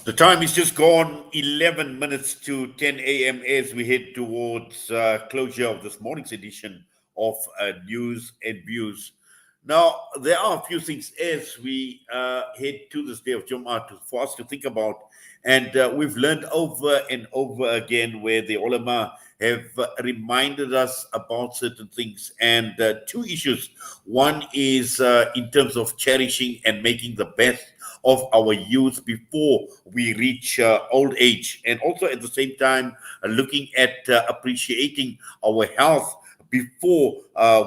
The time is just gone 11 minutes to 10 a.m. as we head towards closure of this morning's edition of News and Views. Now, there are a few things as we head to this day of Jum'ah for us to think about. And we've learned over and over again where the ulama have reminded us about certain things. And two issues. One is in terms of cherishing and making the best of our youth before we reach old age, and also at the same time looking at appreciating our health before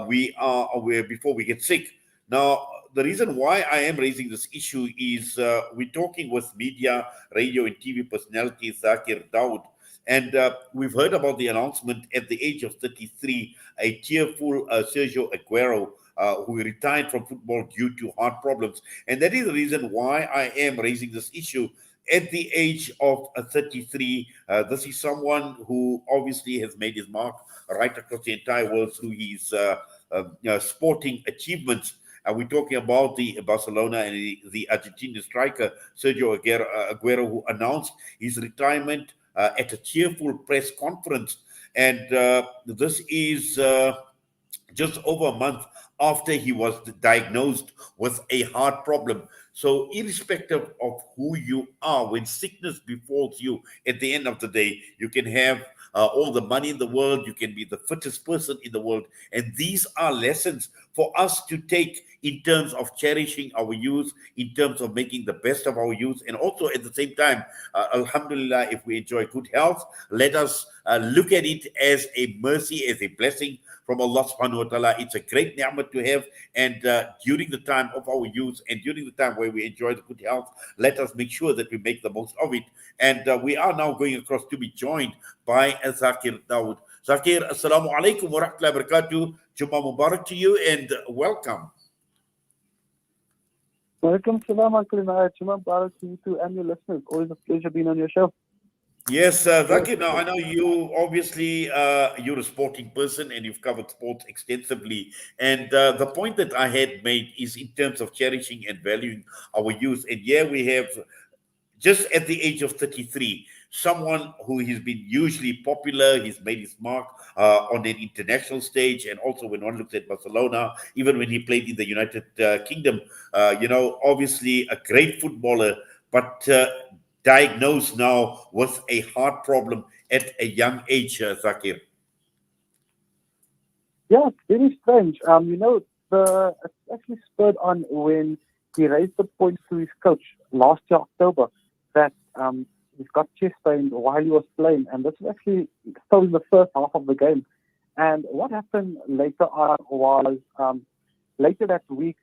before we get sick. Now, the reason why I am raising this issue is we're talking with media, radio, and TV personality Thaakir Dawood, and we've heard about the announcement at the age of 33, a tearful Sergio Aguero who retired from football due to heart problems. And that is the reason why I am raising this issue at the age of 33. This is someone who obviously has made his mark right across the entire world through his sporting achievements. We're talking about the Barcelona and the Argentinian striker, Sergio Aguero, who announced his retirement at a cheerful press conference. And this is just over a month after he was diagnosed with a heart problem. So, irrespective of who you are, when sickness befalls you, at the end of the day, you can have all the money in the world, you can be the fittest person in the world. And these are lessons for us to take in terms of cherishing our youth, in terms of making the best of our youth, and also at the same time, alhamdulillah, if we enjoy good health, let us look at it as a mercy, as a blessing from Allah subhanahu wa ta'ala. It's a great ni'mah to have, and during the time of our youth and during the time where we enjoy the good health, let us make sure that we make the most of it. And we are now going across to be joined by Thaakir Dawood. Thaakir, assalamu alaikum wa rahmatullahi wa barakatuh. Jummah Mubarak to you and welcome. Welcome, salam alaikum. Jummah Mubarak to you too and your listeners. Always a pleasure being on your show. Yes, Thaakir, now I know you obviously, you're a sporting person and you've covered sports extensively. And the point that I had made is in terms of cherishing and valuing our youth. And here we have, just at the age of 33, someone who has been hugely popular. He's made his mark on an international stage. And also when one looks at Barcelona, even when he played in the United Kingdom, obviously a great footballer, but diagnosed now with a heart problem at a young age, Thaakir. Yeah, it's very strange. It's actually spurred on when he raised the point to his coach last year, October, that he's got chest pain while he was playing. And this was actually still in the first half of the game. And what happened later on was, later that week,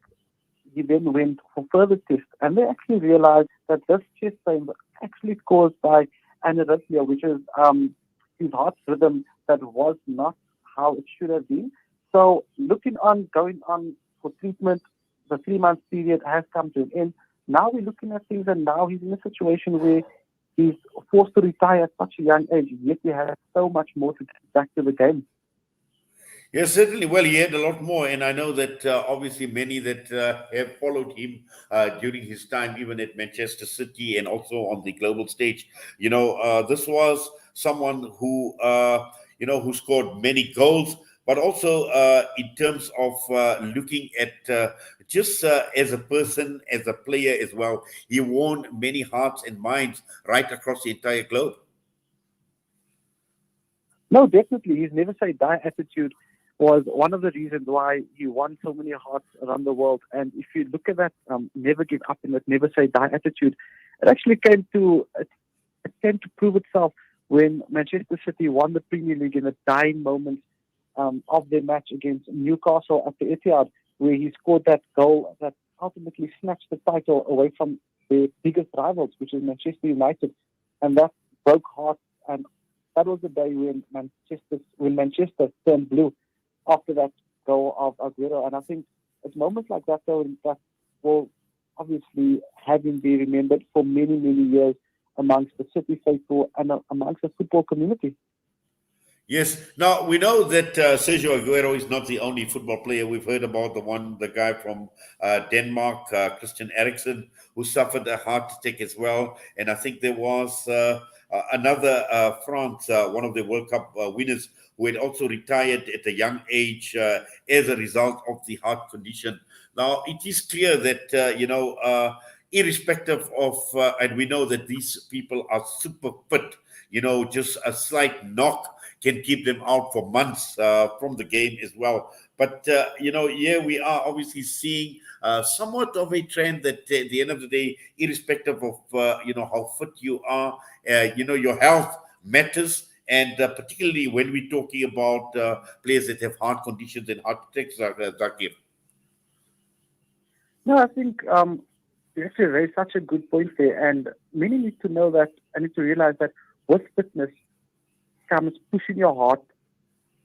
he then went for further tests. And they actually realized that this chest pain was actually caused by anarrhythmia, which is his heart rhythm that was not how it should have been. So going on for treatment, the 3-month period has come to an end. Now we're looking at things, and now he's in a situation where he's forced to retire at such a young age, yet he has so much more to get back to the game. Yes, certainly. Well, he had a lot more, and I know that obviously many that have followed him during his time, even at Manchester City and also on the global stage. This was someone who, who scored many goals, but also in terms of looking at just as a person, as a player as well, he won many hearts and minds right across the entire globe. No, definitely. His never say die attitude was one of the reasons why he won so many hearts around the world. And if you look at that never give up and that never say die attitude, it actually came to prove itself when Manchester City won the Premier League in the dying moments of their match against Newcastle at the Etihad, where he scored that goal that ultimately snatched the title away from their biggest rivals, which is Manchester United. And that broke hearts. And that was the day when Manchester turned blue after that goal of Aguero. And I think it's moments like that, though, that will obviously have him be remembered for many, many years amongst the City faithful and amongst the football community. Yes. Now we know that Sergio Aguero is not the only football player. We've heard about the guy from Denmark, Christian Eriksen, who suffered a heart attack as well. And I think there was another France, one of the World Cup winners, who had also retired at a young age as a result of the heart condition. Now it is clear that irrespective of, and we know that these people are super fit. Just a slight knock can keep them out for months from the game as well. But here we are obviously seeing somewhat of a trend that at the end of the day, irrespective of how fit you are, your health matters. And particularly when we're talking about players that have heart conditions and heart attacks, Thaakir. No, I think you actually raised such a good point there, and many need to know that and need to realize that with fitness comes pushing your heart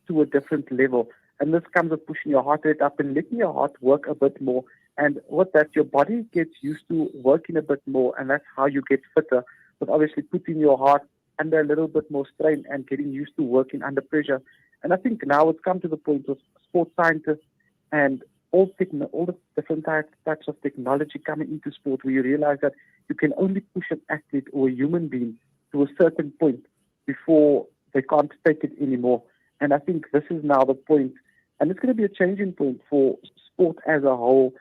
to a different level, and this comes with pushing your heart rate up and letting your heart work a bit more. And with that, your body gets used to working a bit more, and that's how you get fitter. But obviously, putting your heart under a little bit more strain and getting used to working under pressure. And I think now it's come to the point of sports scientists and all the different types of technology coming into sport, where you realize that you can only push an athlete or a human being to a certain point before they can't take it anymore. And I think this is now the point, and it's going to be a changing point for sport as a whole,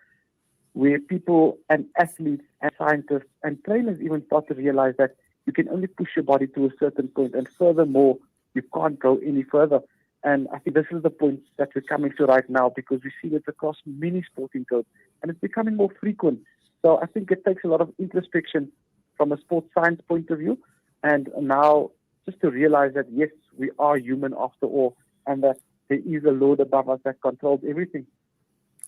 where people and athletes and scientists and trainers even start to realize that you can only push your body to a certain point, and furthermore, you can't go any further. And I think this is the point that we're coming to right now, because we see it across many sporting codes, and it's becoming more frequent. So I think it takes a lot of introspection from a sports science point of view, and now just to realize that, yes, we are human after all, and that there is a Lord above us that controls everything.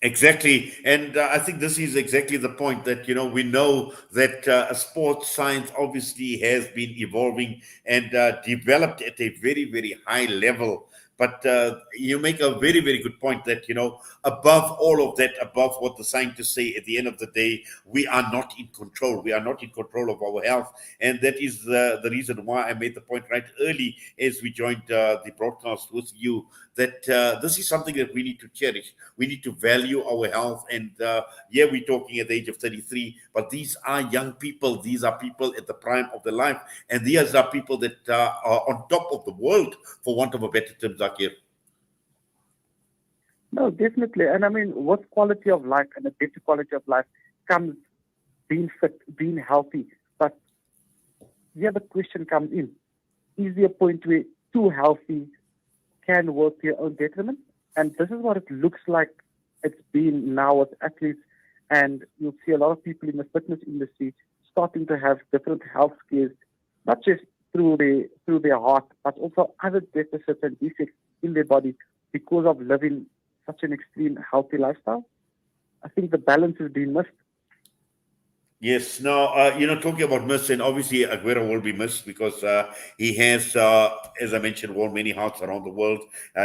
Exactly. And I think this is exactly the point that, we know that sports science obviously has been evolving and developed at a very, very high level. But you make a very, very good point that, above all of that, above what the scientists say, at the end of the day, we are not in control. We are not in control of our health. And that is the reason why I made the point right early as we joined the broadcast with you, that this is something that we need to cherish. We need to value our health. And we're talking at the age of 33, but these are young people. These are people at the prime of their life. And these are people that are on top of the world, for want of a better term, Thaakir. No, definitely. And I mean, with quality of life and a better quality of life comes being fit, being healthy. But the other question comes in. Is there a point where too healthy can work to your own detriment? And this is what it looks like it's been now with athletes. And you'll see a lot of people in the fitness industry starting to have different health scares, not just through their heart, but also other deficits and defects in their body because of living such an extreme healthy lifestyle. I think the balance is being missed. Yes. Now, talking about missed, and obviously Aguero will be missed because he has, as I mentioned, won many hearts around the world.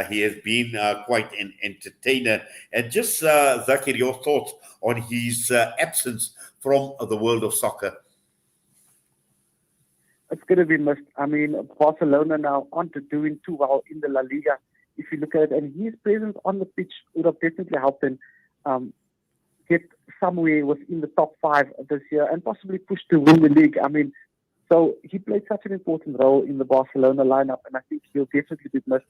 He has been quite an entertainer. And just, Thaakir, your thoughts on his absence from the world of soccer? It's going to be missed. I mean, Barcelona now aren't doing too well in the La Liga, if you look at it, and his presence on the pitch would have definitely helped him get somewhere within the top 5 this year and possibly push to win the league. I mean, so he played such an important role in the Barcelona lineup, and I think he'll definitely be missed.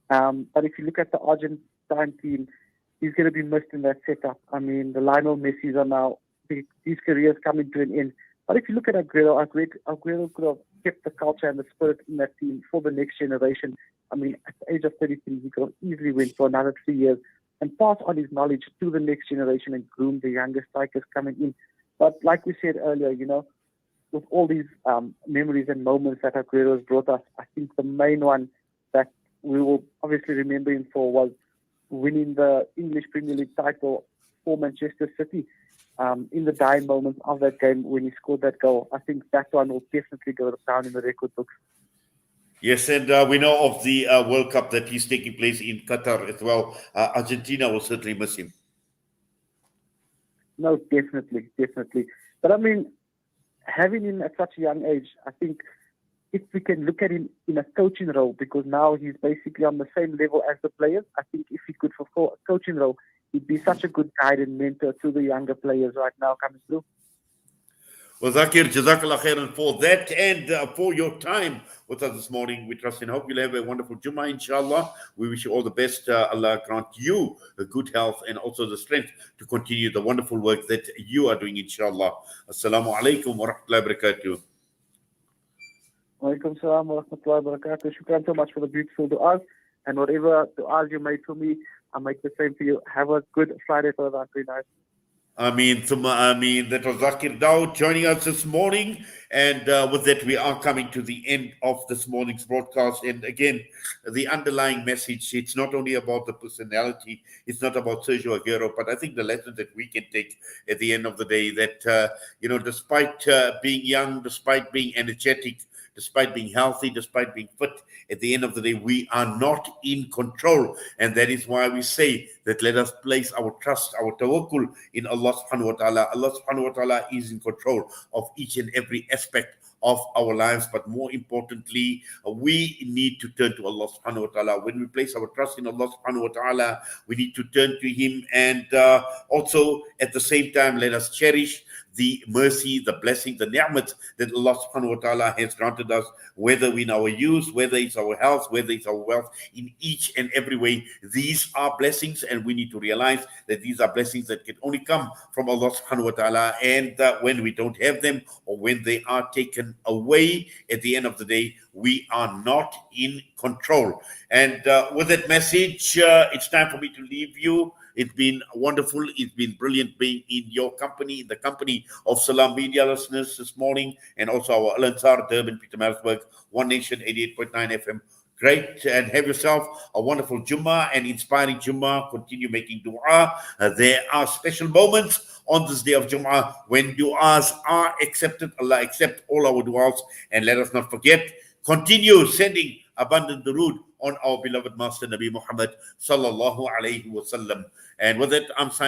But if you look at the Argentine team, he's going to be missed in that setup. I mean, the Lionel Messi's are now, his career's coming to an end. But if you look at Aguero could have kept the culture and the spirit in that team for the next generation. I mean, at the age of 33, he could have easily went for another 3 years and pass on his knowledge to the next generation and groom the younger strikers coming in. But like we said earlier, with all these memories and moments that Aguero has brought us, I think the main one that we will obviously remember him for was winning the English Premier League title for Manchester City. In the dying moments of that game when he scored that goal. I think that one will definitely go down in the record books. Yes, and we know of the World Cup that is taking place in Qatar as well. Argentina will certainly miss him. No, definitely. But I mean, having him at such a young age, I think if we can look at him in a coaching role, because now he's basically on the same level as the players, I think if he could fulfill a coaching role, he'd be such a good guide and mentor to the younger players right now coming through. Well, Thaakir, Jazakallah khairan for that and for your time with us this morning. We trust and hope you'll have a wonderful Jummah, inshallah. We wish you all the best. Allah grant you a good health and also the strength to continue the wonderful work that you are doing, inshallah. Assalamu alaikum wa rahmatullahi wa barakatuh. Walaikum salam wa rahmatullahi wa barakatuh. Shukran so much for the beautiful du'as. And whatever du'as you made for me, I make the same for you. Have a good Friday further. Very nice. That was Thaakir Dawood joining us this morning. And with that, we are coming to the end of this morning's broadcast. And again, the underlying message, it's not only about the personality, it's not about Sergio Aguero, but I think the lesson that we can take at the end of the day that, despite being young, despite being energetic, despite being healthy, despite being fit, at the end of the day, we are not in control. And that is why we say that let us place our trust, our tawakkul in Allah subhanahu wa ta'ala. Allah subhanahu wa ta'ala is in control of each and every aspect of our lives. But more importantly, we need to turn to Allah subhanahu wa ta'ala. When we place our trust in Allah subhanahu wa ta'ala, we need to turn to Him. And also at the same time, let us cherish the mercy, the blessing, the ni'mat that Allah subhanahu wa ta'ala has granted us, whether in our youth, whether it's our health, whether it's our wealth, in each and every way. These are blessings, and we need to realize that these are blessings that can only come from Allah subhanahu wa ta'ala. And when we don't have them, or when they are taken away, at the end of the day, we are not in control. And with that message, it's time for me to leave you. It's been wonderful. It's been brilliant being in your company, in the company of Salam Media listeners this morning, and also our Al Ansar, Durban, Pietermaritzburg, One Nation, 88.9 FM. Great. And have yourself a wonderful Jummah, and inspiring Jummah. Continue making dua. There are special moments on this day of Jummah when duas are accepted. Allah accept all our duas. And let us not forget, continue sending abundant durood on our beloved Master Nabi Muhammad sallallahu alayhi wa sallam. And with that, I'm signing